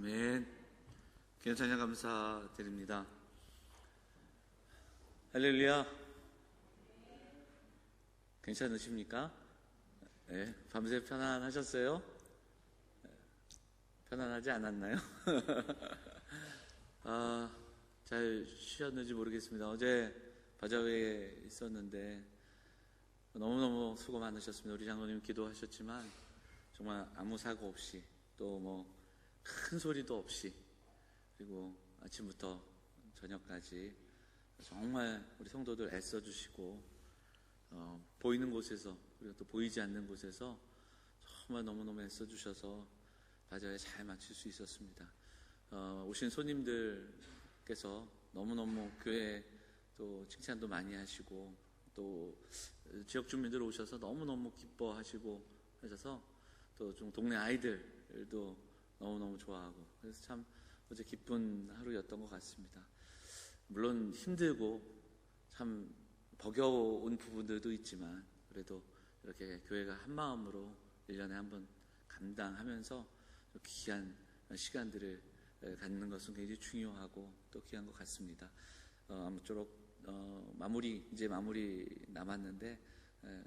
아멘. 귀한 찬양 감사드립니다. 할렐루야. 괜찮으십니까? 네, 밤새 편안하셨어요? 편안하지 않았나요? 잘 쉬었는지 모르겠습니다. 어제 바자회에 있었는데 너무너무 수고 많으셨습니다. 우리 장로님 기도하셨지만 정말 아무 사고 없이 또 큰 소리도 없이 그리고 아침부터 저녁까지 정말 우리 성도들 애써주시고 보이는 곳에서 그리고 또 보이지 않는 곳에서 정말 너무너무 애써주셔서 바자회 잘 마칠 수 있었습니다. 오신 손님들께서 너무너무 교회 또 칭찬도 많이 하시고 또 지역 주민들 오셔서 너무너무 기뻐하시고 하셔서 또 좀 동네 아이들도 너무너무 좋아하고 그래서 참 어제 기쁜 하루였던 것 같습니다. 물론 힘들고 참 버거운 부분들도 있지만 그래도 이렇게 교회가 한 마음으로 1년에 한 번 감당하면서 귀한 시간들을 갖는 것은 굉장히 중요하고 또 귀한 것 같습니다. 아무쪼록 이제 마무리 남았는데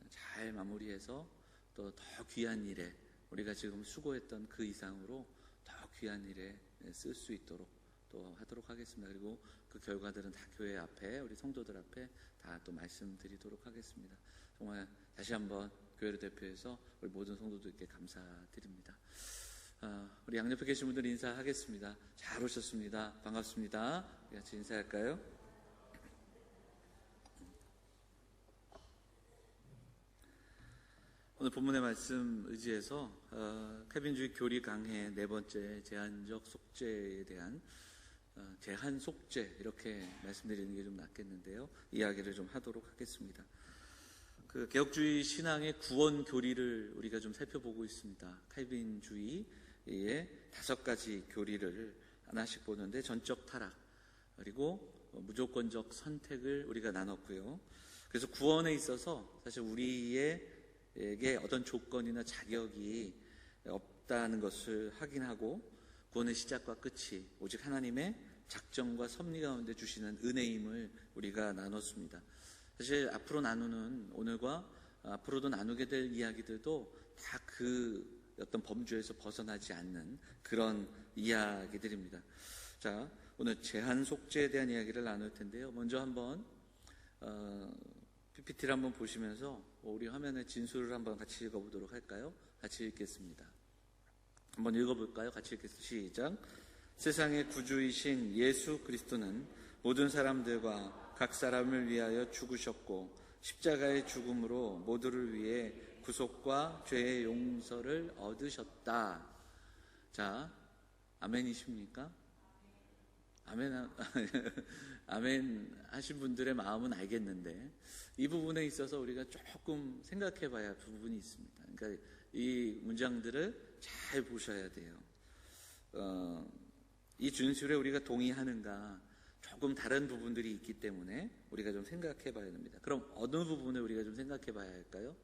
잘 마무리해서 또 더 귀한 일에 우리가 지금 수고했던 그 이상으로 더 귀한 일에 쓸 수 있도록 또 하도록 하겠습니다. 그리고 그 결과들은 다 교회 앞에 우리 성도들 앞에 다 또 말씀드리도록 하겠습니다. 정말 다시 한번 교회를 대표해서 우리 모든 성도들께 감사드립니다. 우리 양옆에 계신 분들 인사하겠습니다. 잘 오셨습니다. 반갑습니다. 우리 같이 인사할까요? 오늘 본문의 말씀 의지해서 케빈주의 교리 강해 4번째 제한적 속죄에 대한 제한 속죄 이렇게 말씀드리는 게 좀 낫겠는데요. 이야기를 좀 하도록 하겠습니다. 그 개혁주의 신앙의 구원 교리를 우리가 좀 살펴보고 있습니다. 칼빈주의의 5가지 교리를 하나씩 보는데 전적 타락 그리고 무조건적 선택을 우리가 나눴고요. 그래서 구원에 있어서 사실 우리에게 어떤 조건이나 자격이 없다는 것을 확인하고 구원의 시작과 끝이 오직 하나님의 작정과 섭리 가운데 주시는 은혜임을 우리가 나눴습니다. 사실 앞으로 나누는 오늘과 앞으로도 나누게 될 이야기들도 다 그 어떤 범주에서 벗어나지 않는 그런 이야기들입니다. 자, 오늘 제한 속죄에 대한 이야기를 나눌 텐데요. 먼저 한번 PPT를 한번 보시면서 우리 화면에 진술을 한번 같이 읽어보도록 할까요? 같이 읽겠습니다. 한번 읽어볼까요? 같이 읽겠습니다. 시작. 세상의 구주이신 예수 그리스도는 모든 사람들과 각 사람을 위하여 죽으셨고 십자가의 죽음으로 모두를 위해 구속과 죄의 용서를 얻으셨다. 자, 아멘이십니까? 아멘 하신 분들의 마음은 알겠는데 이 부분에 있어서 우리가 조금 생각해 봐야 할 부분이 있습니다. 그러니까 이 문장들을 잘 보셔야 돼요. 이 진술에 우리가 동의하는가 조금 다른 부분들이 있기 때문에 우리가 좀 생각해 봐야 됩니다. 그럼 어느 부분에 우리가 좀 생각해 봐야 할까요?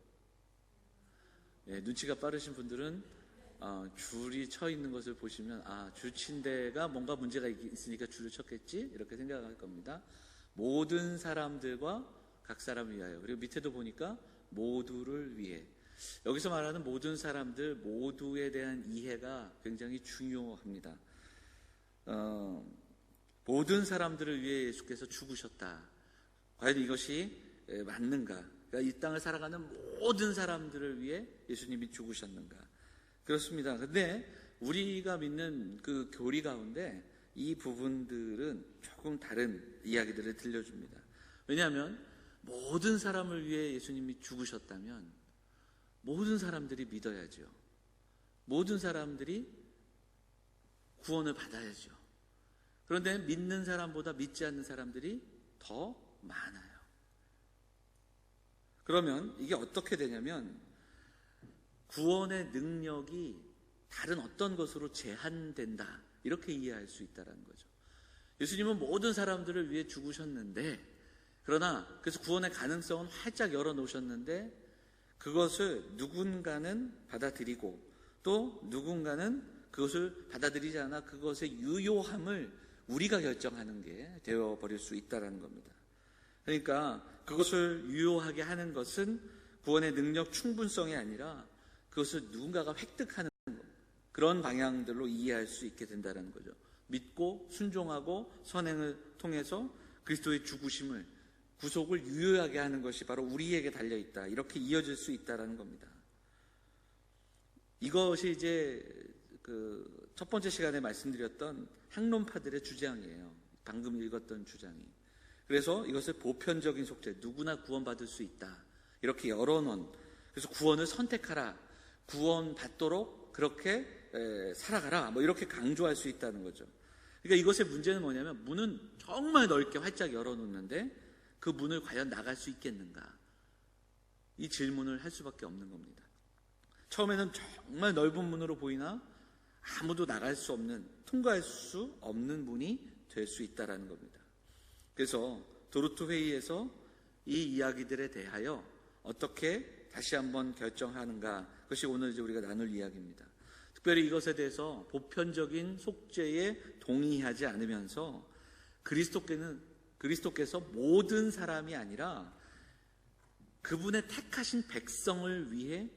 눈치가 빠르신 분들은 줄이 쳐 있는 것을 보시면 줄친데가 뭔가 문제가 있으니까 줄을 쳤겠지 이렇게 생각할 겁니다. 모든 사람들과 각 사람을 위하여 그리고 밑에도 보니까 모두를 위해 여기서 말하는 모든 사람들 모두에 대한 이해가 굉장히 중요합니다. 모든 사람들을 위해 예수께서 죽으셨다. 과연 이것이 맞는가? 그러니까 이 땅을 살아가는 모든 사람들을 위해 예수님이 죽으셨는가? 그렇습니다. 근데 우리가 믿는 그 교리 가운데 이 부분들은 조금 다른 이야기들을 들려줍니다. 왜냐하면 모든 사람을 위해 예수님이 죽으셨다면 모든 사람들이 믿어야죠. 모든 사람들이 구원을 받아야죠. 그런데 믿는 사람보다 믿지 않는 사람들이 더 많아요. 그러면 이게 어떻게 되냐면 구원의 능력이 다른 어떤 것으로 제한된다 이렇게 이해할 수 있다는 거죠. 예수님은 모든 사람들을 위해 죽으셨는데 그러나 그래서 구원의 가능성은 활짝 열어놓으셨는데 그것을 누군가는 받아들이고 또 누군가는 그것을 받아들이지 않아 그것의 유효함을 우리가 결정하는 게 되어버릴 수 있다는 겁니다. 그러니까 그것을 유효하게 하는 것은 구원의 능력 충분성이 아니라 그것을 누군가가 획득하는 그런 방향들로 이해할 수 있게 된다는 거죠. 믿고 순종하고 선행을 통해서 그리스도의 죽으심을, 구속을 유효하게 하는 것이 바로 우리에게 달려있다. 이렇게 이어질 수 있다는 겁니다. 이것이 이제 그 첫 번째 시간에 말씀드렸던 학론파들의 주장이에요. 방금 읽었던 주장이. 그래서 이것을 보편적인 속죄, 누구나 구원받을 수 있다. 이렇게 열어놓은, 그래서 구원을 선택하라. 구원받도록 그렇게 살아가라. 뭐 이렇게 강조할 수 있다는 거죠. 그러니까 이것의 문제는 뭐냐면 문은 정말 넓게 활짝 열어놓는데 그 문을 과연 나갈 수 있겠는가? 이 질문을 할 수밖에 없는 겁니다. 처음에는 정말 넓은 문으로 보이나 아무도 나갈 수 없는, 통과할 수 없는 문이 될 수 있다는 겁니다. 그래서 도르트 회의에서 이 이야기들에 대하여 어떻게 다시 한번 결정하는가, 그것이 오늘 이제 우리가 나눌 이야기입니다. 특별히 이것에 대해서 보편적인 속죄에 동의하지 않으면서 그리스도께서 모든 사람이 아니라 그분의 택하신 백성을 위해,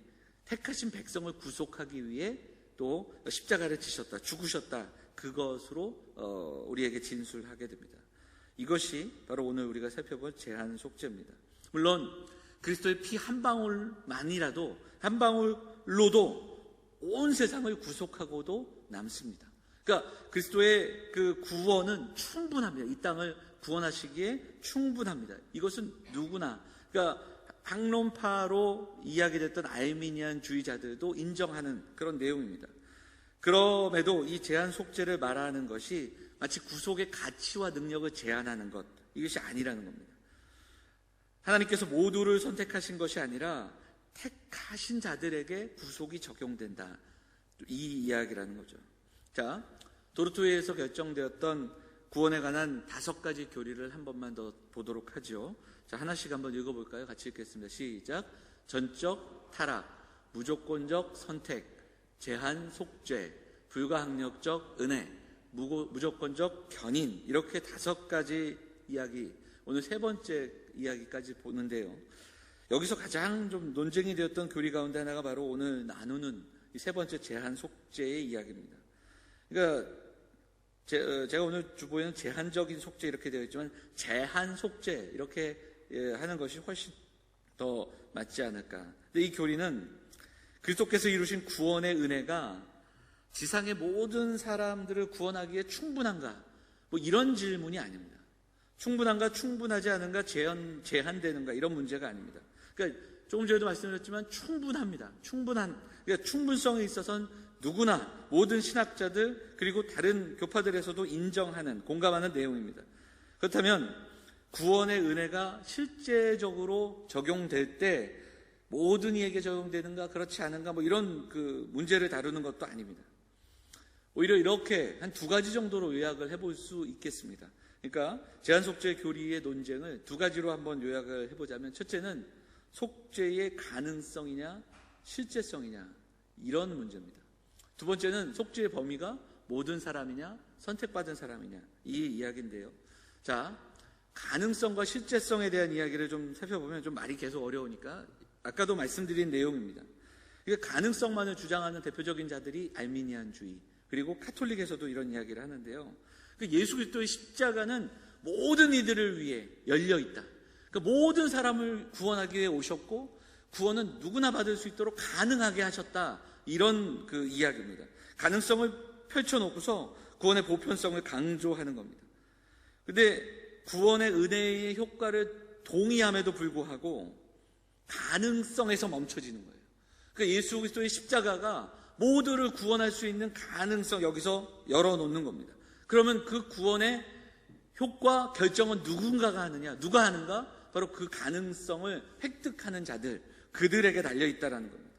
택하신 백성을 구속하기 위해 또 십자가를 지셨다, 죽으셨다, 그것으로 우리에게 진술하게 됩니다. 이것이 바로 오늘 우리가 살펴볼 제한 속죄입니다. 물론 그리스도의 피 한 방울만이라도, 한 방울로도 온 세상을 구속하고도 남습니다. 그러니까 그리스도의 그 구원은 충분합니다. 이 땅을 구원하시기에 충분합니다. 이것은 누구나, 그러니까 학론파로 이야기됐던 알미니안주의자들도 인정하는 그런 내용입니다. 그럼에도 이 제한 속죄를 말하는 것이 마치 구속의 가치와 능력을 제한하는 것, 이것이 아니라는 겁니다. 하나님께서 모두를 선택하신 것이 아니라 택하신 자들에게 구속이 적용된다, 이 이야기라는 거죠. 자, 도르토회에서 결정되었던 구원에 관한 5가지 교리를 한 번만 더 보도록 하죠. 자, 하나씩 한번 읽어볼까요? 같이 읽겠습니다. 시작. 전적 타락, 무조건적 선택, 제한 속죄, 불가항력적 은혜, 무조건적 견인, 이렇게 5가지 이야기, 오늘 3번째 이야기까지 보는데요. 여기서 가장 좀 논쟁이 되었던 교리 가운데 하나가 바로 오늘 나누는 이 3번째 제한 속죄의 이야기입니다. 그러니까 제가 오늘 주보에는 제한적인 속죄 이렇게 되어 있지만 제한 속죄 이렇게 하는 것이 훨씬 더 맞지 않을까. 근데 이 교리는 그리스도께서 이루신 구원의 은혜가 지상의 모든 사람들을 구원하기에 충분한가, 뭐 이런 질문이 아닙니다. 충분한가, 충분하지 않은가, 제한되는가, 이런 문제가 아닙니다. 그러니까 조금 전에도 말씀드렸지만 충분합니다. 그러니까 충분성에 있어서는 누구나, 모든 신학자들 그리고 다른 교파들에서도 인정하는, 공감하는 내용입니다. 그렇다면 구원의 은혜가 실제적으로 적용될 때 모든 이에게 적용되는가 그렇지 않은가, 뭐 이런 그 문제를 다루는 것도 아닙니다. 오히려 이렇게 한 2가지 정도로 요약을 해볼 수 있겠습니다. 그러니까 제한속죄 교리의 논쟁을 2가지로 한번 요약을 해보자면, 첫째는 속죄의 가능성이냐 실제성이냐, 이런 문제입니다. 2번째는 속죄의 범위가 모든 사람이냐 선택받은 사람이냐, 이 이야기인데요. 자, 가능성과 실제성에 대한 이야기를 좀 살펴보면 좀 말이 계속 어려우니까 아까도 말씀드린 내용입니다. 그러니까 가능성만을 주장하는 대표적인 자들이 알미니안주의, 그리고 카톨릭에서도 이런 이야기를 하는데요. 예수 그리스도의 십자가는 모든 이들을 위해 열려있다. 그러니까 모든 사람을 구원하기 위해 오셨고 구원은 누구나 받을 수 있도록 가능하게 하셨다, 이런 그 이야기입니다. 가능성을 펼쳐놓고서 구원의 보편성을 강조하는 겁니다. 그런데 구원의 은혜의 효과를 동의함에도 불구하고 가능성에서 멈춰지는 거예요. 그러니까 예수 그리스도의 십자가가 모두를 구원할 수 있는 가능성, 여기서 열어놓는 겁니다. 그러면 그 구원의 효과 결정은 누군가가 하느냐, 누가 하는가? 바로 그 가능성을 획득하는 자들, 그들에게 달려있다는 겁니다.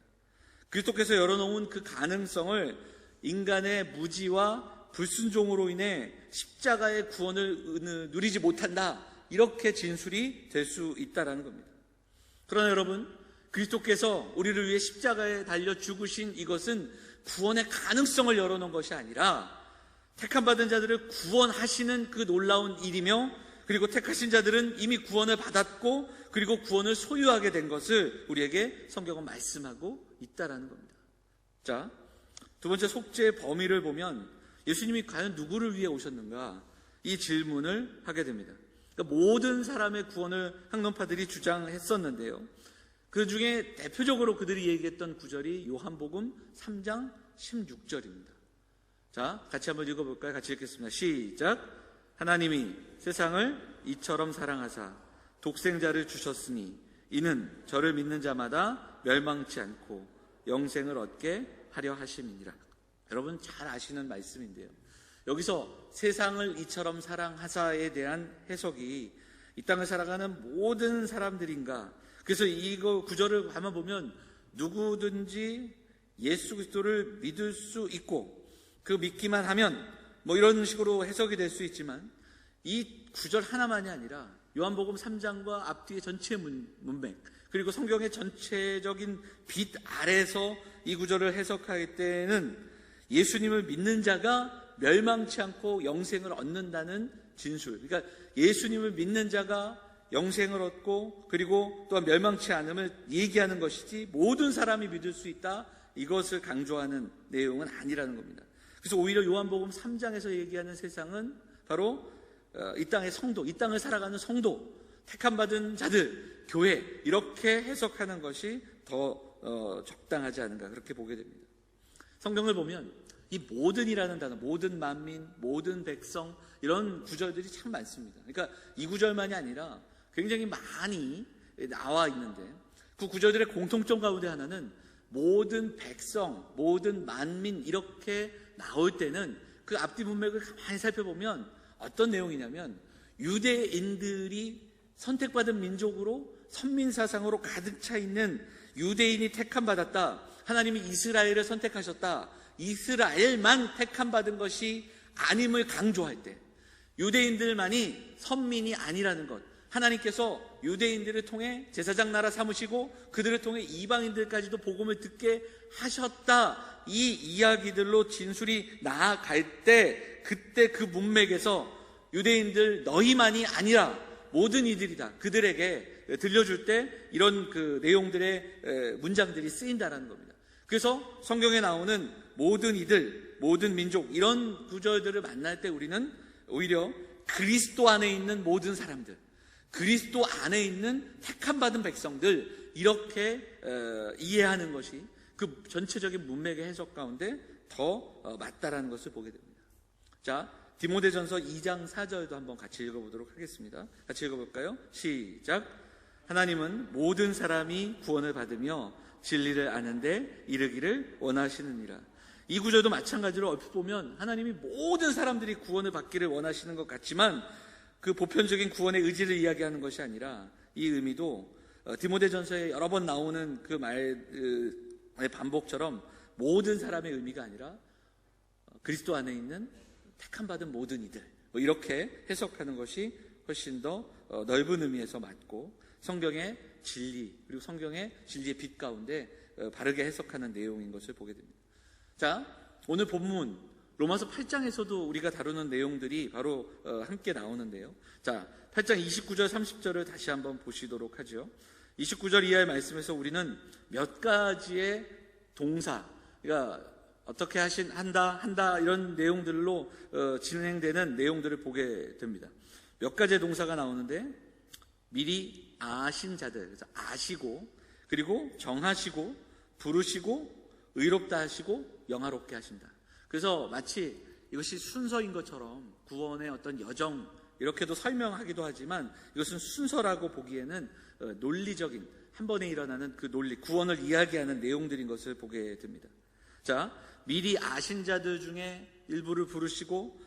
그리스도께서 열어놓은 그 가능성을 인간의 무지와 불순종으로 인해 십자가의 구원을 누리지 못한다, 이렇게 진술이 될 수 있다는 겁니다. 그러나 여러분, 그리스도께서 우리를 위해 십자가에 달려 죽으신 이것은 구원의 가능성을 열어놓은 것이 아니라 택함받은 자들을 구원하시는 그 놀라운 일이며, 그리고 택하신 자들은 이미 구원을 받았고 그리고 구원을 소유하게 된 것을 우리에게 성경은 말씀하고 있다라는 겁니다. 자, 두 번째 속죄의 범위를 보면 예수님이 과연 누구를 위해 오셨는가, 이 질문을 하게 됩니다. 그러니까 모든 사람의 구원을 학론파들이 주장했었는데요, 그 중에 대표적으로 그들이 얘기했던 구절이 요한복음 3장 16절입니다. 자, 같이 한번 읽어볼까요? 같이 읽겠습니다. 시작. 하나님이 세상을 이처럼 사랑하사 독생자를 주셨으니 이는 저를 믿는 자마다 멸망치 않고 영생을 얻게 하려 하심이니라. 여러분 잘 아시는 말씀인데요, 여기서 세상을 이처럼 사랑하사에 대한 해석이 이 땅을 살아가는 모든 사람들인가, 그래서 이거 구절을 가만 보면 누구든지 예수 그리스도를 믿을 수 있고 그 믿기만 하면 뭐 이런 식으로 해석이 될 수 있지만, 이 구절 하나만이 아니라 요한복음 3장과 앞뒤의 전체 문맥, 그리고 성경의 전체적인 빛 아래서 이 구절을 해석할 때는 예수님을 믿는 자가 멸망치 않고 영생을 얻는다는 진술, 그러니까 예수님을 믿는 자가 영생을 얻고 그리고 또한 멸망치 않음을 얘기하는 것이지 모든 사람이 믿을 수 있다, 이것을 강조하는 내용은 아니라는 겁니다. 그래서 오히려 요한복음 3장에서 얘기하는 세상은 바로 이 땅의 성도, 이 땅을 살아가는 성도, 택함받은 자들, 교회, 이렇게 해석하는 것이 더 적당하지 않은가, 그렇게 보게 됩니다. 성경을 보면 이 모든이라는 단어, 모든 만민, 모든 백성, 이런 구절들이 참 많습니다. 그러니까 이 구절만이 아니라 굉장히 많이 나와 있는데, 그 구절들의 공통점 가운데 하나는 모든 백성, 모든 만민, 이렇게 나올 때는 그 앞뒤 문맥을 가만히 살펴보면 어떤 내용이냐면, 유대인들이 선택받은 민족으로 선민사상으로 가득 차 있는 유대인이 택함받았다, 하나님이 이스라엘을 선택하셨다, 이스라엘만 택함받은 것이 아님을 강조할 때, 유대인들만이 선민이 아니라는 것, 하나님께서 유대인들을 통해 제사장 나라 삼으시고 그들을 통해 이방인들까지도 복음을 듣게 하셨다, 이 이야기들로 진술이 나아갈 때, 그때 그 문맥에서 유대인들 너희만이 아니라 모든 이들이다, 그들에게 들려줄 때 이런 그 내용들의 문장들이 쓰인다라는 겁니다. 그래서 성경에 나오는 모든 이들, 모든 민족, 이런 구절들을 만날 때 우리는 오히려 그리스도 안에 있는 모든 사람들, 그리스도 안에 있는 택함받은 백성들, 이렇게 이해하는 것이 그 전체적인 문맥의 해석 가운데 더 맞다라는 것을 보게 됩니다. 자, 디모데전서 2장 4절도 한번 같이 읽어보도록 하겠습니다. 같이 읽어볼까요? 시작. 하나님은 모든 사람이 구원을 받으며 진리를 아는데 이르기를 원하시느니라. 이 구절도 마찬가지로 얼핏 보면 하나님이 모든 사람들이 구원을 받기를 원하시는 것 같지만, 그 보편적인 구원의 의지를 이야기하는 것이 아니라 이 의미도 디모데전서에 여러 번 나오는 그 말의 반복처럼 모든 사람의 의미가 아니라 그리스도 안에 있는 택함받은 모든 이들, 이렇게 해석하는 것이 훨씬 더 넓은 의미에서 맞고, 성경의 진리, 그리고 성경의 진리의 빛 가운데 바르게 해석하는 내용인 것을 보게 됩니다. 자, 오늘 본문 로마서 8장에서도 우리가 다루는 내용들이 바로 함께 나오는데요. 자, 8장 29절 30절을 다시 한번 보시도록 하죠. 29절 이하의 말씀에서 우리는 몇 가지의 동사, 그러니까 어떻게 한다 이런 내용들로 진행되는 내용들을 보게 됩니다. 몇 가지의 동사가 나오는데, 미리 아신 자들, 그래서 아시고, 그리고 정하시고, 부르시고, 의롭다 하시고, 영화롭게 하신다. 그래서 마치 이것이 순서인 것처럼 구원의 어떤 여정, 이렇게도 설명하기도 하지만 이것은 순서라고 보기에는 논리적인, 한 번에 일어나는 그 논리, 구원을 이야기하는 내용들인 것을 보게 됩니다. 자, 미리 아신 자들 중에 일부를 부르시고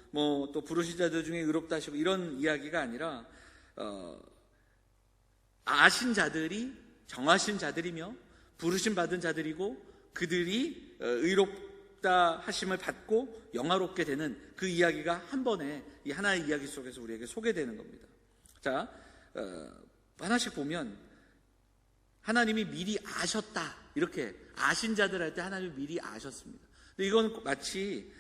또 부르신 자들 중에 의롭다 하시고, 이런 이야기가 아니라 아신 자들이 정하신 자들이며 부르심 받은 자들이고, 그들이 의롭다 하심을 받고 영화롭게 되는 그 이야기가 한 번에 이 하나의 이야기 속에서 우리에게 소개되는 겁니다. 자, 하나씩 보면 하나님이 미리 아셨다, 이렇게 아신 자들 할 때 하나님이 미리 아셨습니다. 근데 이건 마치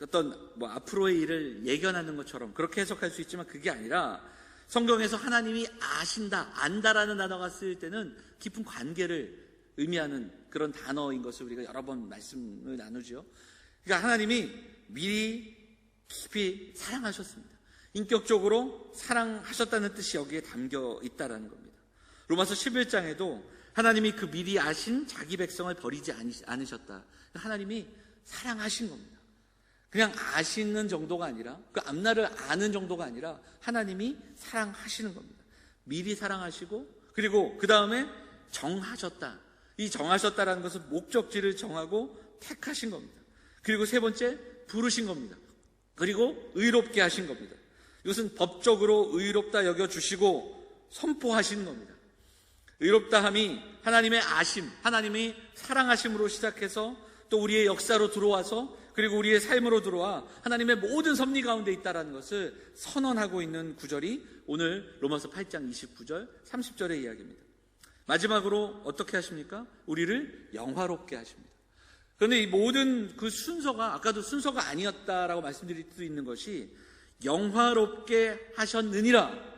어떤 앞으로의 일을 예견하는 것처럼 그렇게 해석할 수 있지만 그게 아니라 성경에서 하나님이 아신다, 안다라는 단어가 쓰일 때는 깊은 관계를 의미하는 그런 단어인 것을 우리가 여러 번 말씀을 나누죠. 그러니까 하나님이 미리 깊이 사랑하셨습니다. 인격적으로 사랑하셨다는 뜻이 여기에 담겨 있다는 겁니다. 로마서 11장에도 하나님이 그 미리 아신 자기 백성을 버리지 않으셨다. 하나님이 사랑하신 겁니다. 그냥 아시는 정도가 아니라, 그 앞날을 아는 정도가 아니라 하나님이 사랑하시는 겁니다. 미리 사랑하시고, 그리고 그 다음에 정하셨다. 이 정하셨다라는 것은 목적지를 정하고 택하신 겁니다. 그리고 세 번째, 부르신 겁니다. 그리고 의롭게 하신 겁니다. 이것은 법적으로 의롭다 여겨주시고 선포하시는 겁니다. 의롭다함이 하나님의 아심, 하나님이 사랑하심으로 시작해서 또 우리의 역사로 들어와서 그리고 우리의 삶으로 들어와 하나님의 모든 섭리 가운데 있다는 것을 선언하고 있는 구절이 오늘 로마서 8장 29절 30절의 이야기입니다. 마지막으로 어떻게 하십니까? 우리를 영화롭게 하십니다. 그런데 이 모든 그 순서가 아까도 순서가 아니었다라고 말씀드릴 수 있는 것이 영화롭게 하셨느니라.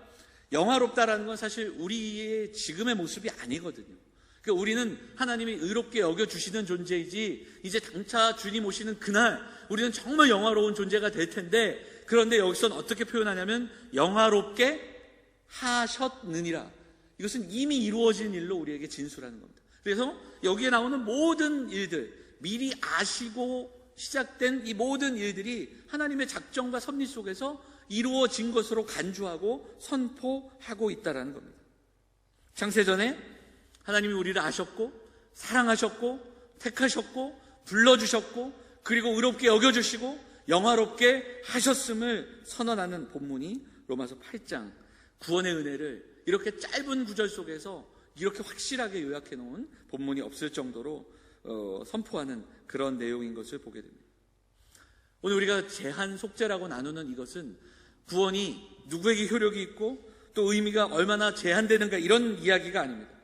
영화롭다라는 건 사실 우리의 지금의 모습이 아니거든요. 그러니까 우리는 하나님이 의롭게 여겨주시는 존재이지 이제 장차 주님 오시는 그날 우리는 정말 영화로운 존재가 될 텐데, 그런데 여기서는 어떻게 표현하냐면 영화롭게 하셨느니라. 이것은 이미 이루어진 일로 우리에게 진술하는 겁니다. 그래서 여기에 나오는 모든 일들, 미리 아시고 시작된 이 모든 일들이 하나님의 작정과 섭리 속에서 이루어진 것으로 간주하고 선포하고 있다는 겁니다. 창세전에 하나님이 우리를 아셨고 사랑하셨고 택하셨고 불러주셨고 그리고 의롭게 여겨주시고 영화롭게 하셨음을 선언하는 본문이 로마서 8장, 구원의 은혜를 이렇게 짧은 구절 속에서 이렇게 확실하게 요약해 놓은 본문이 없을 정도로 선포하는 그런 내용인 것을 보게 됩니다. 오늘 우리가 제한 속죄라고 나누는 이것은 구원이 누구에게 효력이 있고 또 의미가 얼마나 제한되는가 이런 이야기가 아닙니다.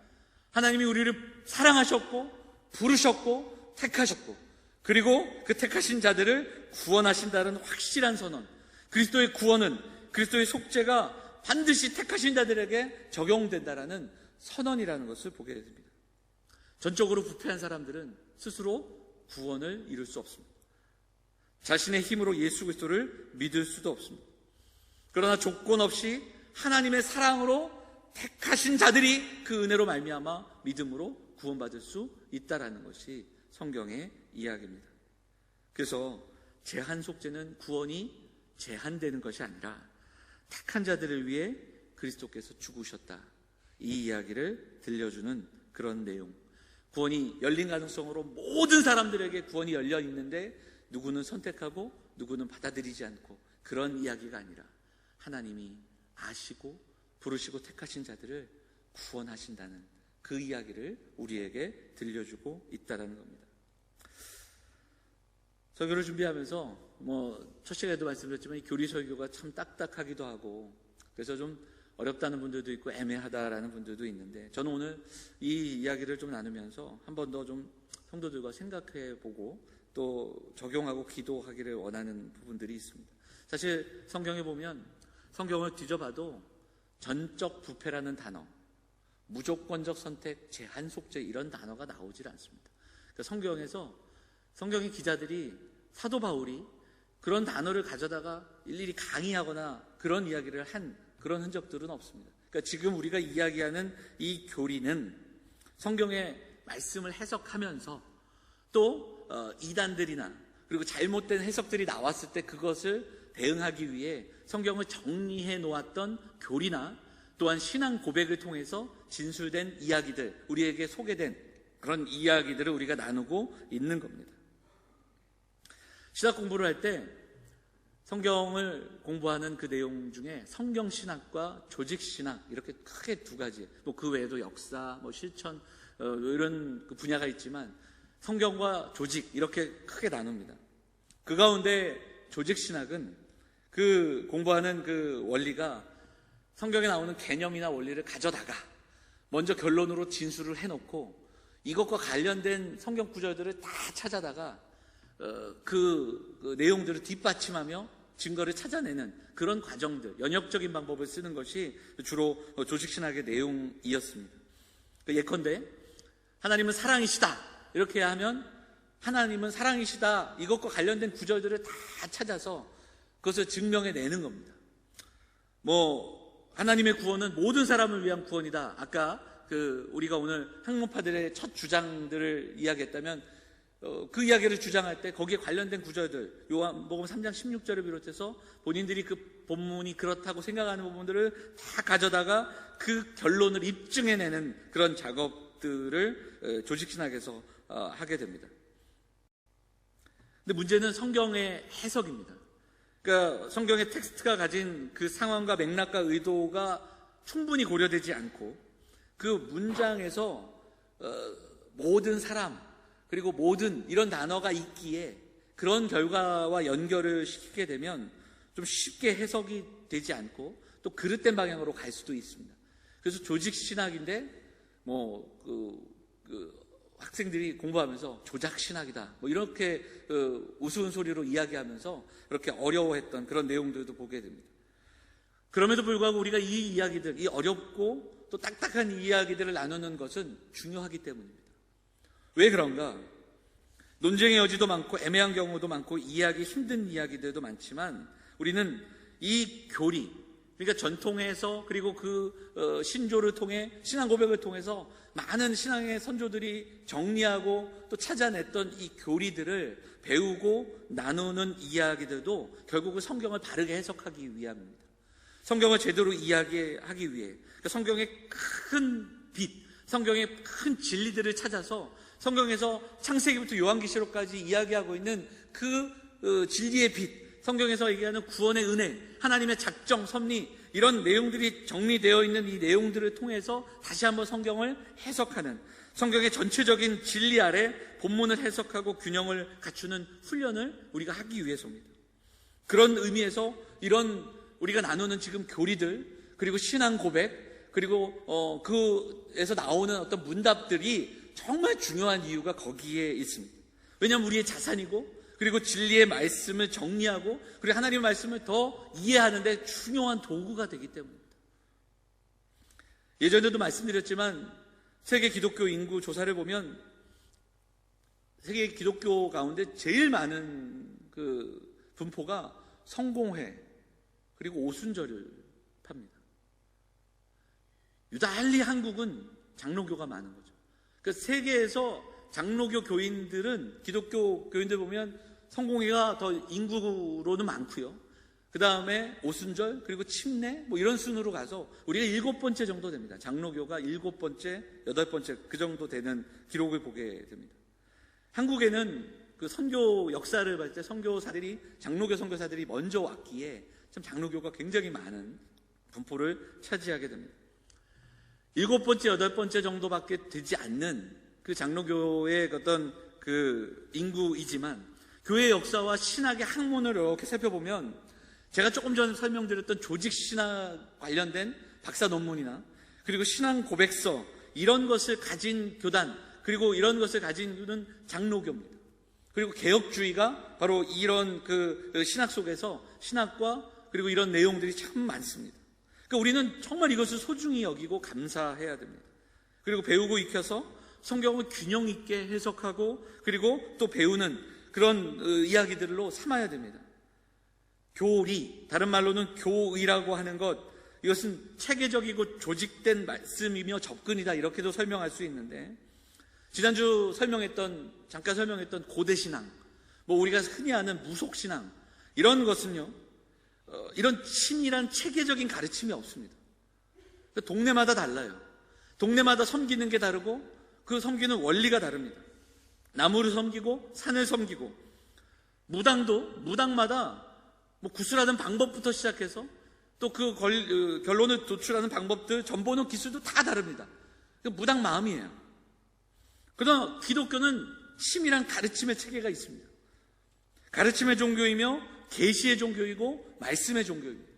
하나님이 우리를 사랑하셨고 부르셨고 택하셨고 그리고 그 택하신 자들을 구원하신다는 확실한 선언, 그리스도의 구원은, 그리스도의 속죄가 반드시 택하신 자들에게 적용된다라는 선언이라는 것을 보게 됩니다. 전적으로 부패한 사람들은 스스로 구원을 이룰 수 없습니다. 자신의 힘으로 예수 그리스도를 믿을 수도 없습니다. 그러나 조건 없이 하나님의 사랑으로 택하신 자들이 그 은혜로 말미암아 믿음으로 구원받을 수 있다라는 것이 성경의 이야기입니다. 그래서 제한 속죄는 구원이 제한되는 것이 아니라 택한 자들을 위해 그리스도께서 죽으셨다, 이 이야기를 들려주는 그런 내용. 구원이 열린 가능성으로 모든 사람들에게 구원이 열려 있는데 누구는 선택하고 누구는 받아들이지 않고 그런 이야기가 아니라 하나님이 아시고 부르시고 택하신 자들을 구원하신다는 그 이야기를 우리에게 들려주고 있다는 겁니다. 설교를 준비하면서 첫 시간에도 말씀드렸지만 이 교리 설교가 참 딱딱하기도 하고 그래서 좀 어렵다는 분들도 있고 애매하다라는 분들도 있는데, 저는 오늘 이 이야기를 좀 나누면서 한 번 더 좀 성도들과 생각해 보고 또 적용하고 기도하기를 원하는 부분들이 있습니다. 사실 성경에 보면 성경을 뒤져봐도 전적 부패라는 단어, 무조건적 선택, 제한 속죄 이런 단어가 나오질 않습니다. 그러니까 성경에서 성경의 기자들이 사도 바울이 그런 단어를 가져다가 일일이 강의하거나 그런 이야기를 한 그런 흔적들은 없습니다. 그러니까 지금 우리가 이야기하는 이 교리는 성경의 말씀을 해석하면서 또 이단들이나 그리고 잘못된 해석들이 나왔을 때 그것을 대응하기 위해 성경을 정리해 놓았던 교리나 또한 신앙 고백을 통해서 진술된 이야기들, 우리에게 소개된 그런 이야기들을 우리가 나누고 있는 겁니다. 신학 공부를 할 때 성경을 공부하는 그 내용 중에 성경신학과 조직신학 이렇게 크게 두 가지, 그 외에도 역사, 실천 이런 분야가 있지만 성경과 조직 이렇게 크게 나눕니다. 그 가운데 조직신학은 그 공부하는 그 원리가 성경에 나오는 개념이나 원리를 가져다가 먼저 결론으로 진술을 해놓고 이것과 관련된 성경 구절들을 다 찾아다가 그 내용들을 뒷받침하며 증거를 찾아내는 그런 과정들, 연역적인 방법을 쓰는 것이 주로 조직신학의 내용이었습니다. 예컨대 하나님은 사랑이시다 이렇게 하면 하나님은 사랑이시다 이것과 관련된 구절들을 다 찾아서 그것을 증명해내는 겁니다. 하나님의 구원은 모든 사람을 위한 구원이다. 아까 우리가 오늘 학문파들의 첫 주장들을 이야기했다면 그 이야기를 주장할 때 거기에 관련된 구절들, 요한복음 3장 16절을 비롯해서 본인들이 그 본문이 그렇다고 생각하는 부분들을 다 가져다가 그 결론을 입증해내는 그런 작업들을 조직신학에서 하게 됩니다. 근데 문제는 성경의 해석입니다. 그러니까 성경의 텍스트가 가진 그 상황과 맥락과 의도가 충분히 고려되지 않고 그 문장에서 모든 사람 그리고 모든 이런 단어가 있기에 그런 결과와 연결을 시키게 되면 좀 쉽게 해석이 되지 않고 또 그릇된 방향으로 갈 수도 있습니다. 그래서 조직신학인데 학생들이 공부하면서 조작신학이다 이렇게 우스운 소리로 이야기하면서 그렇게 어려워했던 그런 내용들도 보게 됩니다. 그럼에도 불구하고 우리가 이 이야기들, 이 어렵고 또 딱딱한 이야기들을 나누는 것은 중요하기 때문입니다. 왜 그런가? 논쟁의 여지도 많고 애매한 경우도 많고 이해하기 힘든 이야기들도 많지만 우리는 이 교리, 그러니까 전통에서 그리고 신조를 통해 신앙 고백을 통해서 많은 신앙의 선조들이 정리하고 또 찾아냈던 이 교리들을 배우고 나누는 이야기들도 결국은 성경을 바르게 해석하기 위함입니다. 성경을 제대로 이야기하기 위해 그러니까 성경의 큰 빛, 성경의 큰 진리들을 찾아서 성경에서 창세기부터 요한계시록까지 이야기하고 있는 그 진리의 빛, 성경에서 얘기하는 구원의 은혜, 하나님의 작정, 섭리 이런 내용들이 정리되어 있는 이 내용들을 통해서 다시 한번 성경을 해석하는 성경의 전체적인 진리 아래 본문을 해석하고 균형을 갖추는 훈련을 우리가 하기 위해서입니다. 그런 의미에서 이런 우리가 나누는 지금 교리들 그리고 신앙 고백 그리고 그에서 나오는 어떤 문답들이 정말 중요한 이유가 거기에 있습니다. 왜냐하면 우리의 자산이고 그리고 진리의 말씀을 정리하고 그리고 하나님의 말씀을 더 이해하는 데 중요한 도구가 되기 때문입니다. 예전에도 말씀드렸지만 세계 기독교 인구 조사를 보면 세계 기독교 가운데 제일 많은 분포가 성공회 그리고 오순절을 팝니다. 유달리 한국은 장로교가 많은 거죠. 그 세계에서 장로교 교인들은 기독교 교인들 보면 성공회가 더 인구로는 많고요. 그 다음에 오순절 그리고 침례 이런 순으로 가서 우리가 7번째 정도 됩니다. 장로교가 7번째, 8번째 그 정도 되는 기록을 보게 됩니다. 한국에는 그 선교 역사를 볼 때 선교사들이 장로교 선교사들이 먼저 왔기에 참 장로교가 굉장히 많은 분포를 차지하게 됩니다. 7번째, 8번째 정도밖에 되지 않는 그 장로교의 어떤 그 인구이지만 교회 역사와 신학의 학문을 이렇게 살펴보면 제가 조금 전에 설명드렸던 조직신학 관련된 박사 논문이나 그리고 신앙 고백서 이런 것을 가진 교단 그리고 이런 것을 가진 장로교입니다. 그리고 개혁주의가 바로 이런 그 신학 속에서 신학과 그리고 이런 내용들이 참 많습니다. 그러니까 우리는 정말 이것을 소중히 여기고 감사해야 됩니다. 그리고 배우고 익혀서 성경을 균형 있게 해석하고 그리고 또 배우는 그런 이야기들로 삼아야 됩니다. 교리, 다른 말로는 교의라고 하는 것, 이것은 체계적이고 조직된 말씀이며 접근이다 이렇게도 설명할 수 있는데 지난주 잠깐 설명했던 고대신앙, 우리가 흔히 아는 무속신앙 이런 것은요 이런 친밀한 체계적인 가르침이 없습니다. 동네마다 달라요. 동네마다 섬기는 게 다르고 그 섬기는 원리가 다릅니다. 나무를 섬기고 산을 섬기고 무당마다 구슬하는 방법부터 시작해서 또 그 결론을 도출하는 방법들 전보는 기술도 다 다릅니다. 무당 마음이에요. 그러나 기독교는 치밀한 가르침의 체계가 있습니다. 가르침의 종교이며 계시의 종교이고 말씀의 종교입니다.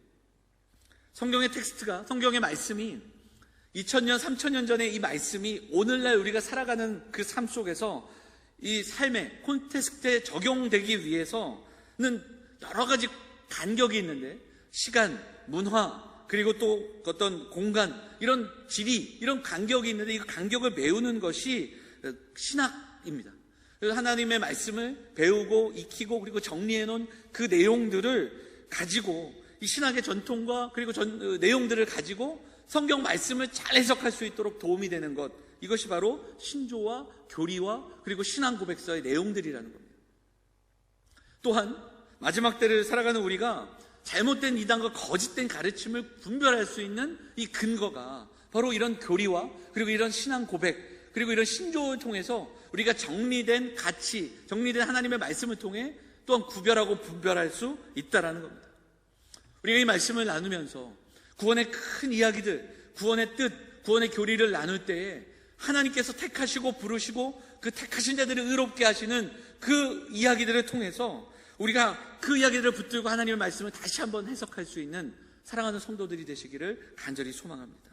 성경의 텍스트가 성경의 말씀이 2000년, 3000년 전에 이 말씀이 오늘날 우리가 살아가는 그 삶 속에서 이 삶의 콘텍스트에 적용되기 위해서는 여러 가지 간격이 있는데, 시간, 문화, 그리고 또 어떤 공간, 이런 지리, 이런 간격이 있는데, 이 간격을 메우는 것이 신학입니다. 하나님의 말씀을 배우고 익히고 그리고 정리해 놓은 그 내용들을 가지고, 이 신학의 전통과 그리고 내용들을 가지고 성경 말씀을 잘 해석할 수 있도록 도움이 되는 것, 이것이 바로 신조와 교리와 그리고 신앙 고백서의 내용들이라는 겁니다. 또한 마지막 때를 살아가는 우리가 잘못된 이단과 거짓된 가르침을 분별할 수 있는 이 근거가 바로 이런 교리와 그리고 이런 신앙 고백, 그리고 이런 신조를 통해서 우리가 정리된 가치, 정리된 하나님의 말씀을 통해 또한 구별하고 분별할 수 있다는 겁니다. 우리가 이 말씀을 나누면서 구원의 큰 이야기들, 구원의 뜻, 구원의 교리를 나눌 때에 하나님께서 택하시고 부르시고 그 택하신 자들을 의롭게 하시는 그 이야기들을 통해서 우리가 그 이야기들을 붙들고 하나님의 말씀을 다시 한번 해석할 수 있는 사랑하는 성도들이 되시기를 간절히 소망합니다.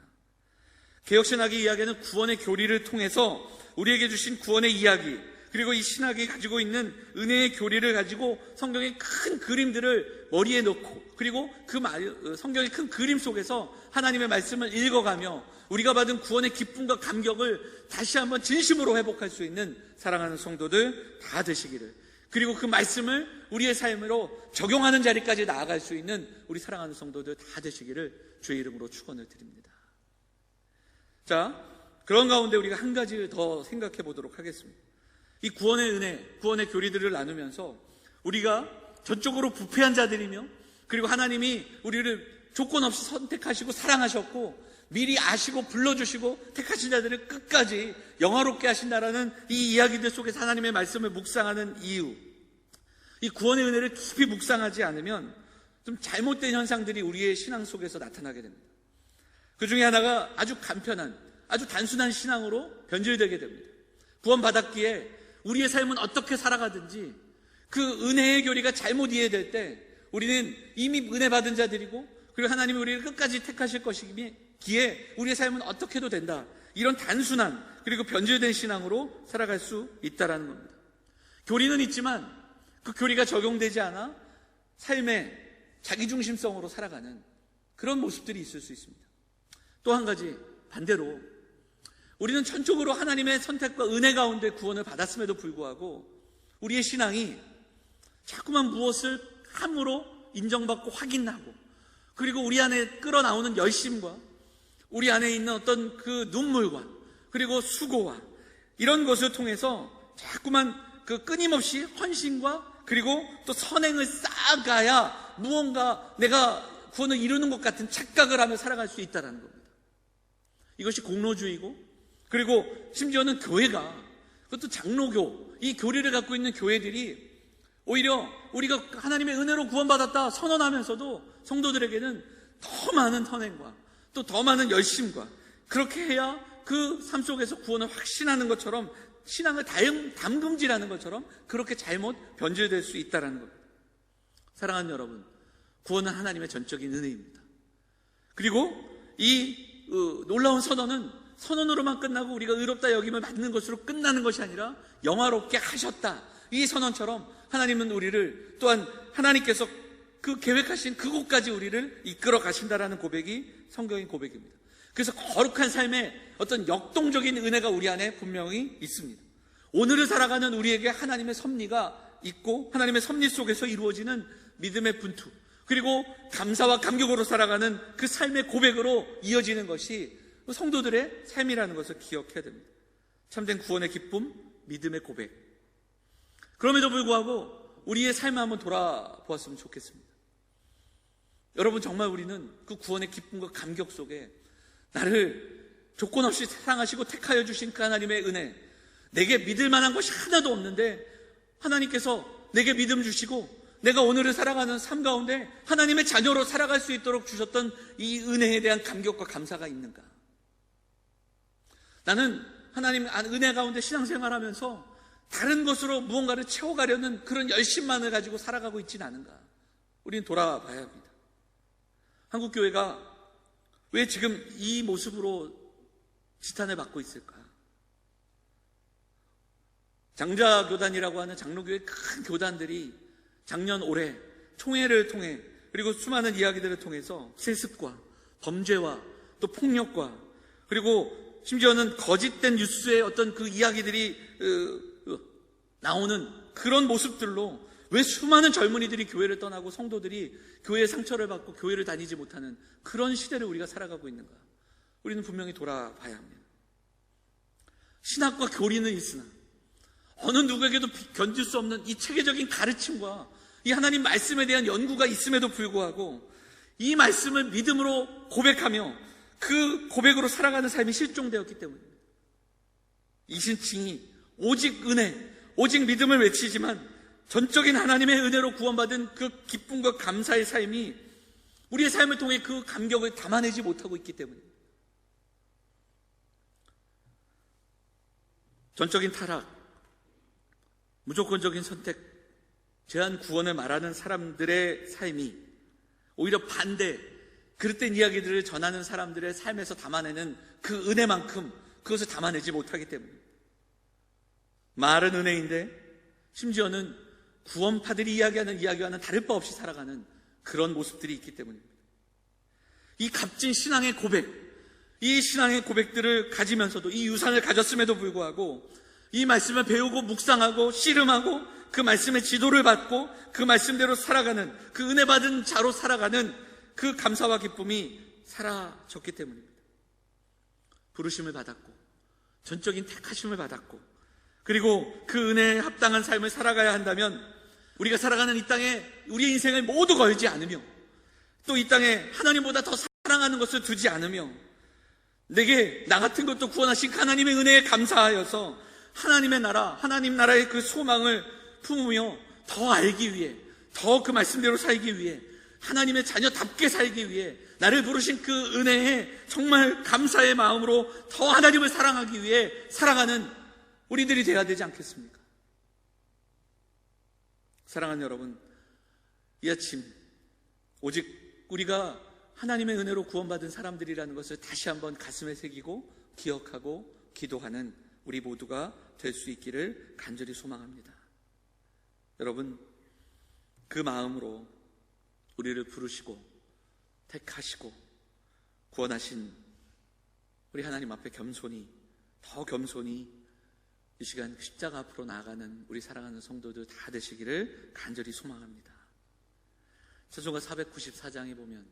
개혁신학의 이야기는 구원의 교리를 통해서 우리에게 주신 구원의 이야기, 그리고 이 신학이 가지고 있는 은혜의 교리를 가지고 성경의 큰 그림들을 머리에 넣고, 그리고 그 성경의 큰 그림 속에서 하나님의 말씀을 읽어가며 우리가 받은 구원의 기쁨과 감격을 다시 한번 진심으로 회복할 수 있는 사랑하는 성도들 다 되시기를, 그리고 그 말씀을 우리의 삶으로 적용하는 자리까지 나아갈 수 있는 우리 사랑하는 성도들 다 되시기를 주의 이름으로 축원을 드립니다. 자, 그런 가운데 우리가 한 가지 더 생각해 보도록 하겠습니다. 이 구원의 은혜, 구원의 교리들을 나누면서 우리가 전적으로 부패한 자들이며, 그리고 하나님이 우리를 조건 없이 선택하시고 사랑하셨고 미리 아시고 불러주시고 택하신 자들을 끝까지 영화롭게 하신다라는 이 이야기들 속에서 하나님의 말씀을 묵상하는 이유, 이 구원의 은혜를 깊이 묵상하지 않으면 좀 잘못된 현상들이 우리의 신앙 속에서 나타나게 됩니다. 그 중에 하나가 아주 간편한, 아주 단순한 신앙으로 변질되게 됩니다. 구원받았기에 우리의 삶은 어떻게 살아가든지 그 은혜의 교리가 잘못 이해될 때 우리는 이미 은혜 받은 자들이고, 그리고 하나님이 우리를 끝까지 택하실 것이기에 우리의 삶은 어떻게 해도 된다, 이런 단순한 그리고 변질된 신앙으로 살아갈 수 있다는 겁니다. 교리는 있지만 그 교리가 적용되지 않아 삶의 자기중심성으로 살아가는 그런 모습들이 있을 수 있습니다. 또 한 가지, 반대로 우리는 전적으로 하나님의 선택과 은혜 가운데 구원을 받았음에도 불구하고 우리의 신앙이 자꾸만 무엇을 함으로 인정받고 확인하고, 그리고 우리 안에 끌어나오는 열심과 우리 안에 있는 어떤 그 눈물과 그리고 수고와 이런 것을 통해서 자꾸만 그 끊임없이 헌신과 그리고 또 선행을 쌓아가야 무언가 내가 구원을 이루는 것 같은 착각을 하며 살아갈 수 있다는 겁니다. 이것이 공로주의고, 그리고 심지어는 교회가, 그것도 장로교, 이 교리를 갖고 있는 교회들이 오히려 우리가 하나님의 은혜로 구원받았다 선언하면서도 성도들에게는 더 많은 선행과 또 더 많은 열심과, 그렇게 해야 그 삶 속에서 구원을 확신하는 것처럼, 신앙을 담금질하는 것처럼 그렇게 잘못 변질될 수 있다는 겁니다. 사랑하는 여러분, 구원은 하나님의 전적인 은혜입니다. 그리고 이 놀라운 선언은 선언으로만 끝나고 우리가 의롭다 여김을 받는 것으로 끝나는 것이 아니라 영화롭게 하셨다, 이 선언처럼 하나님은 우리를 또한 하나님께서 그 계획하신 그곳까지 우리를 이끌어 가신다라는 고백이 성경의 고백입니다. 그래서 거룩한 삶의 어떤 역동적인 은혜가 우리 안에 분명히 있습니다. 오늘을 살아가는 우리에게 하나님의 섭리가 있고, 하나님의 섭리 속에서 이루어지는 믿음의 분투, 그리고 감사와 감격으로 살아가는 그 삶의 고백으로 이어지는 것이 성도들의 삶이라는 것을 기억해야 됩니다. 참된 구원의 기쁨, 믿음의 고백. 그럼에도 불구하고 우리의 삶을 한번 돌아보았으면 좋겠습니다. 여러분, 정말 우리는 그 구원의 기쁨과 감격 속에 나를 조건 없이 사랑하시고 택하여 주신 그 하나님의 은혜, 내게 믿을 만한 것이 하나도 없는데 하나님께서 내게 믿음 주시고 내가 오늘을 살아가는 삶 가운데 하나님의 자녀로 살아갈 수 있도록 주셨던 이 은혜에 대한 감격과 감사가 있는가? 나는 하나님 은혜 가운데 신앙생활하면서 다른 것으로 무언가를 채워가려는 그런 열심만을 가지고 살아가고 있지는 않은가? 우리는 돌아봐야 합니다. 한국교회가 왜 지금 이 모습으로 지탄을 받고 있을까? 장자교단이라고 하는 장로교회 큰 교단들이 작년 올해 총회를 통해 그리고 수많은 이야기들을 통해서 세습과 범죄와 또 폭력과 그리고 심지어는 거짓된 뉴스의 어떤 그 이야기들이 나오는 그런 모습들로 왜 수많은 젊은이들이 교회를 떠나고 성도들이 교회의 상처를 받고 교회를 다니지 못하는 그런 시대를 우리가 살아가고 있는가? 우리는 분명히 돌아봐야 합니다. 신학과 교리는 있으나 어느 누구에게도 견딜 수 없는 이 체계적인 가르침과 이 하나님 말씀에 대한 연구가 있음에도 불구하고 이 말씀을 믿음으로 고백하며 그 고백으로 살아가는 삶이 실종되었기 때문입니다. 이 신칭이 오직 은혜, 오직 믿음을 외치지만 전적인 하나님의 은혜로 구원받은 그 기쁨과 감사의 삶이 우리의 삶을 통해 그 감격을 담아내지 못하고 있기 때문입니다. 전적인 타락, 무조건적인 선택, 제한 구원을 말하는 사람들의 삶이 오히려 반대, 그릇된 이야기들을 전하는 사람들의 삶에서 담아내는 그 은혜만큼 그것을 담아내지 못하기 때문입니다. 말은 은혜인데 심지어는 구원파들이 이야기하는 이야기와는 다를 바 없이 살아가는 그런 모습들이 있기 때문입니다. 이 값진 신앙의 고백, 이 신앙의 고백들을 가지면서도 이 유산을 가졌음에도 불구하고 이 말씀을 배우고 묵상하고 씨름하고 그 말씀의 지도를 받고 그 말씀대로 살아가는 그 은혜 받은 자로 살아가는 그 감사와 기쁨이 사라졌기 때문입니다. 부르심을 받았고 전적인 택하심을 받았고 그리고 그 은혜에 합당한 삶을 살아가야 한다면 우리가 살아가는 이 땅에 우리의 인생을 모두 걸지 않으며 또 이 땅에 하나님보다 더 사랑하는 것을 두지 않으며 내게 나 같은 것도 구원하신 하나님의 은혜에 감사하여서 하나님의 나라, 하나님 나라의 그 소망을 품으며 더 알기 위해, 더 그 말씀대로 살기 위해, 하나님의 자녀답게 살기 위해 나를 부르신 그 은혜에 정말 감사의 마음으로 더 하나님을 사랑하기 위해 살아가는 우리들이 되어야 되지 않겠습니까? 사랑하는 여러분, 이 아침 오직 우리가 하나님의 은혜로 구원받은 사람들이라는 것을 다시 한번 가슴에 새기고 기억하고 기도하는 우리 모두가 될 수 있기를 간절히 소망합니다. 여러분, 그 마음으로 우리를 부르시고 택하시고 구원하신 우리 하나님 앞에 겸손히, 더 겸손히 이 시간 십자가 앞으로 나아가는 우리 사랑하는 성도들 다 되시기를 간절히 소망합니다. 찬송가 494장에 보면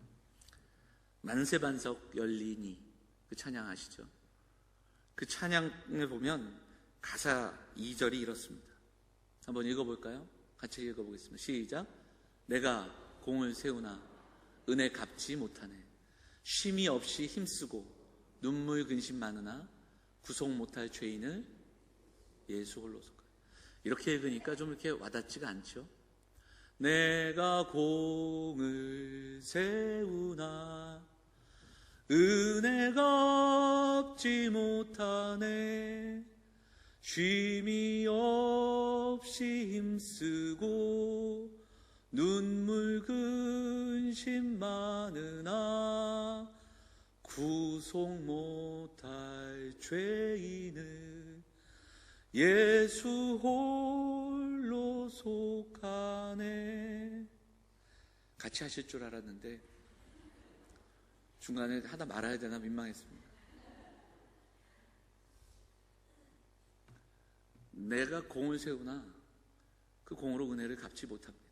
만세반석 열리니 그 찬양 아시죠? 그 찬양을 보면 가사 2절이 이렇습니다. 한번 읽어볼까요? 같이 읽어보겠습니다. 시작. 내가 공을 세우나 은혜 갚지 못하네. 쉼이 없이 힘쓰고 눈물 근심 많으나 구속 못할 죄인을 예수 홀로서. 이렇게 읽으니까 좀 이렇게 와닿지가 않죠? 내가 공을 세우나 은혜가 갚지 못하네. 쉼이 없이 힘쓰고 눈물 근심 많으나 구속 못할 죄인을 예수 홀로 속하네. 같이 하실 줄 알았는데 중간에 하다 말아야 되나 민망했습니다. 내가 공을 세우나 그 공으로 은혜를 갚지 못합니다.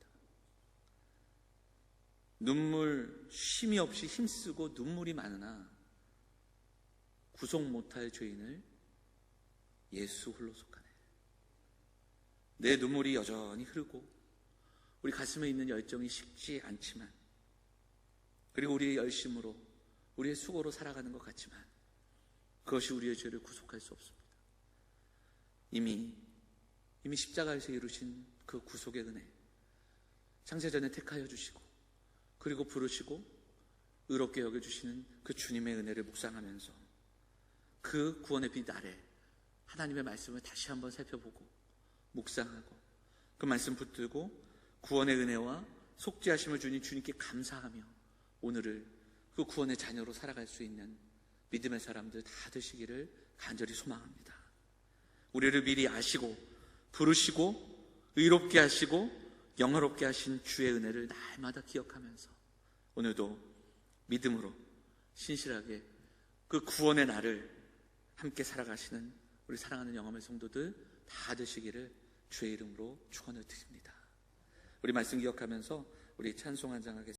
눈물 쉼이 없이 힘쓰고 눈물이 많으나 구속 못할 죄인을 예수 홀로 속하네. 내 눈물이 여전히 흐르고 우리 가슴에 있는 열정이 식지 않지만 그리고 우리의 열심으로 우리의 수고로 살아가는 것 같지만 그것이 우리의 죄를 구속할 수 없습니다. 이미 십자가에서 이루신 그 구속의 은혜, 창세전에 택하여 주시고 그리고 부르시고 의롭게 여겨주시는 그 주님의 은혜를 묵상하면서 그 구원의 빛 아래 하나님의 말씀을 다시 한번 살펴보고 묵상하고 그 말씀 붙들고 구원의 은혜와 속죄하심을 주님 주님께 감사하며 오늘을 그 구원의 자녀로 살아갈 수 있는 믿음의 사람들 다 되시기를 간절히 소망합니다. 우리를 미리 아시고 부르시고 의롭게 하시고 영화롭게 하신 주의 은혜를 날마다 기억하면서 오늘도 믿음으로 신실하게 그 구원의 날을 함께 살아가시는 우리 사랑하는 영암의 성도들 다 되시기를 주의 이름으로 축원을 드립니다. 우리 말씀 기억하면서 우리 찬송 한 장 하겠습니다.